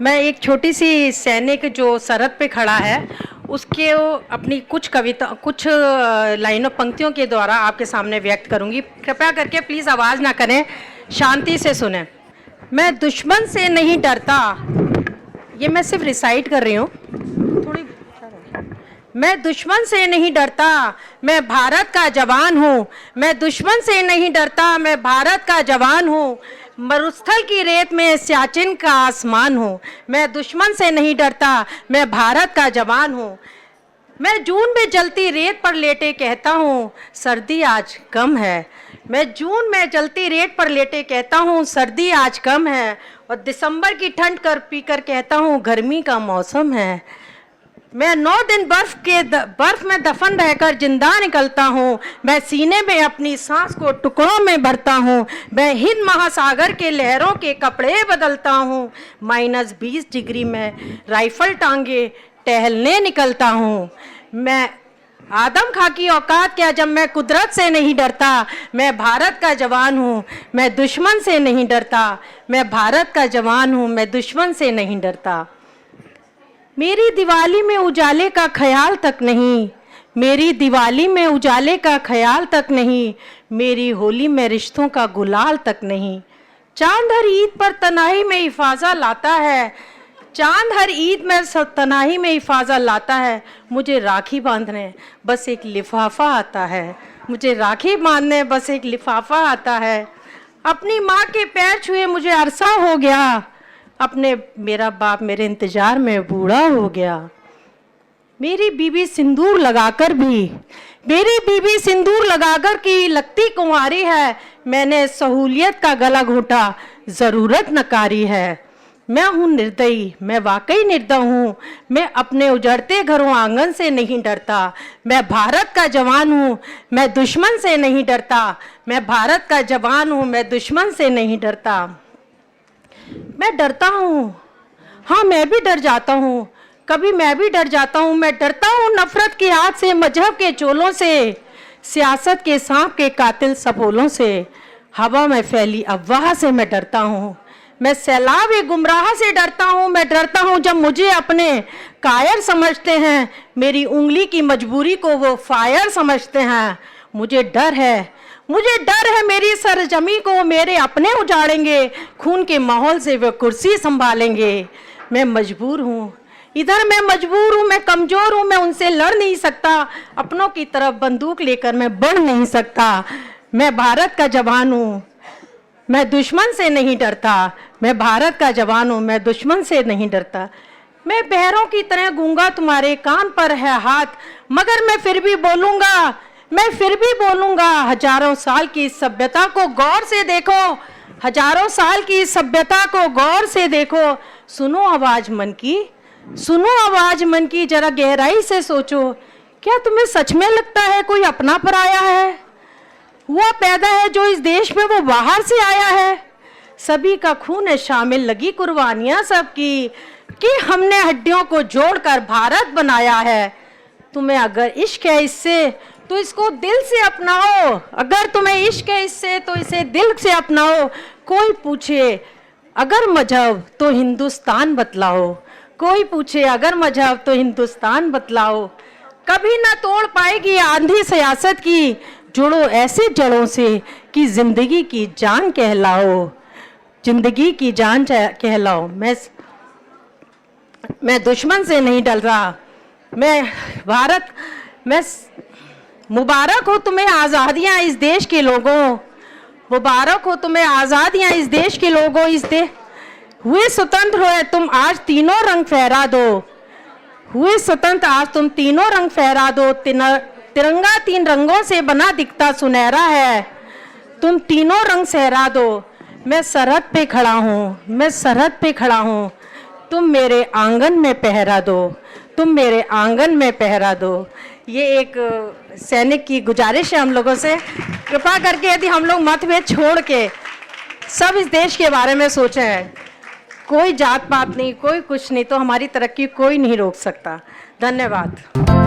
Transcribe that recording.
मैं एक छोटी सी सैनिक जो सरहद पे खड़ा है उसके अपनी कुछ कविता कुछ लाइनों पंक्तियों के द्वारा आपके सामने व्यक्त करूंगी। कृपया करके प्लीज़ आवाज़ ना करें, शांति से सुने। मैं दुश्मन से नहीं डरता, ये मैं सिर्फ रिसाइट कर रही हूँ थोड़ी। मैं दुश्मन से नहीं डरता, मैं भारत का जवान हूँ। मैं दुश्मन से नहीं डरता, मैं भारत का जवान हूँ। मरुस्थल की रेत में सियाचिन का आसमान हूँ। मैं दुश्मन से नहीं डरता, मैं भारत का जवान हूँ। मैं जून में जलती रेत पर लेटे कहता हूँ सर्दी आज कम है। मैं जून में जलती रेत पर लेटे कहता हूँ सर्दी आज कम है। और दिसंबर की ठंड कर पीकर कहता हूँ गर्मी का मौसम है। मैं 9 दिन बर्फ में दफन रहकर जिंदा निकलता हूँ। मैं सीने में अपनी सांस को टुकड़ों में भरता हूँ। मैं हिंद महासागर के लहरों के कपड़े बदलता हूँ। -20 डिग्री में राइफल टांगे टहलने निकलता हूँ। मैं आदम खां की औकात क्या जब मैं कुदरत से नहीं डरता। मैं भारत का जवान हूँ, मैं दुश्मन से नहीं डरता। मैं भारत का जवान हूँ, मैं दुश्मन से नहीं डरता। मेरी दिवाली में उजाले का ख्याल तक नहीं, मेरी दिवाली में उजाले का ख्याल तक नहीं। मेरी होली में रिश्तों का गुलाल तक नहीं। चांद हर ईद पर तनाही में हिफाजा लाता है। चांद हर ईद में तनाही में हिफाजा लाता है। मुझे राखी बांधने बस एक लिफाफा आता है। मुझे राखी बांधने बस एक लिफाफा आता है। अपनी माँ के पैर छुए मुझे अरसा हो गया। अपने मेरा बाप मेरे इंतज़ार में बूढ़ा हो गया। मेरी बीवी सिंदूर लगाकर की लगती कुंवारी है। मैंने सहूलियत का गला घोटा, ज़रूरत नकारी है। मैं हूँ निर्दयी, मैं वाकई निर्दय हूँ। मैं अपने उजड़ते घरों आंगन से नहीं डरता। मैं भारत का जवान हूँ, मैं दुश्मन से नहीं डरता। मैं भारत का जवान हूँ, मैं दुश्मन से नहीं डरता। मैं डरता हूँ, हाँ मैं भी डर जाता हूँ, कभी मैं भी डर जाता हूँ। मैं डरता हूँ नफरत के हाथ से, मजहब के चोलों से, सियासत के सांप के कातिल सपोलों से, हवा में फैली अफवाह से मैं डरता हूँ। मैं सैलाब गुमराह से डरता हूँ। मैं डरता हूँ जब मुझे अपने कायर समझते हैं, मेरी उंगली की मजबूरी को वो फायर समझते हैं। मुझे डर है मेरी सरजमी को मेरे अपने उजाड़ेंगे। खून के माहौल से वे कुर्सी संभालेंगे। मैं मजबूर हूँ, मैं मजबूर हूँ, मैं कमज़ोर हूँ, मैं उनसे लड़ नहीं सकता। अपनों की तरफ बंदूक लेकर मैं बढ़ नहीं सकता। मैं भारत का जवान हूँ, मैं दुश्मन से नहीं डरता। मैं भारत का जवान हूँ, मैं दुश्मन से नहीं डरता। मैं बहरों की तरह गूंगा, तुम्हारे कान पर है हाथ, मगर मैं फिर भी बोलूँगा। हजारों साल की सभ्यता को गौर से देखो, हजारों साल की सभ्यता को गौर से देखो। सुनो आवाज़ मन की, जरा गहराई से सोचो। क्या तुम्हें सच में लगता है कोई अपना पराया है? हुआ पैदा है जो इस देश में वो बाहर से आया है। सभी का खून है शामिल, लगी कुर्बानियाँ सबकी, कि हमने हड्डियों को जोड़कर भारत बनाया है। तुम्हें अगर इश्क है इससे तो इसको दिल से अपनाओ। अगर तुम्हें इश्क है इससे तो इसे दिल से अपनाओ। कोई पूछे अगर मजहब तो हिंदुस्तान बतलाओ। कोई पूछे अगर मजहब तो हिंदुस्तान बतलाओ। कभी ना तोड़ पाएगी आंधी सियासत की, जुड़ो ऐसे जड़ों से कि जिंदगी की जान कहलाओ। जिंदगी की जान कहलाओ। मैं दुश्मन से नहीं डर रहा। मैं मुबारक हो तुम्हें आज़ादियाँ इस देश के लोगों। मुबारक हो तुम्हें आज़ादियाँ इस देश के लोगों। हुए स्वतंत्र हो तुम आज तीनों रंग फहरा दो। हुए स्वतंत्र आज तुम तीनों रंग फहरा दो। तिरंगा 3 रंगों से बना दिखता सुनहरा है, तुम तीनों रंग सहरा दो। मैं सरहद पे खड़ा हूँ, तुम मेरे आंगन में पहरा दो। ये एक सैनिक की गुजारिश है हम लोगों से। कृपा करके यदि हम लोग मतभेद छोड़ के सब इस देश के बारे में सोचें, कोई जात पात नहीं, कोई कुछ नहीं, तो हमारी तरक्की कोई नहीं रोक सकता। धन्यवाद।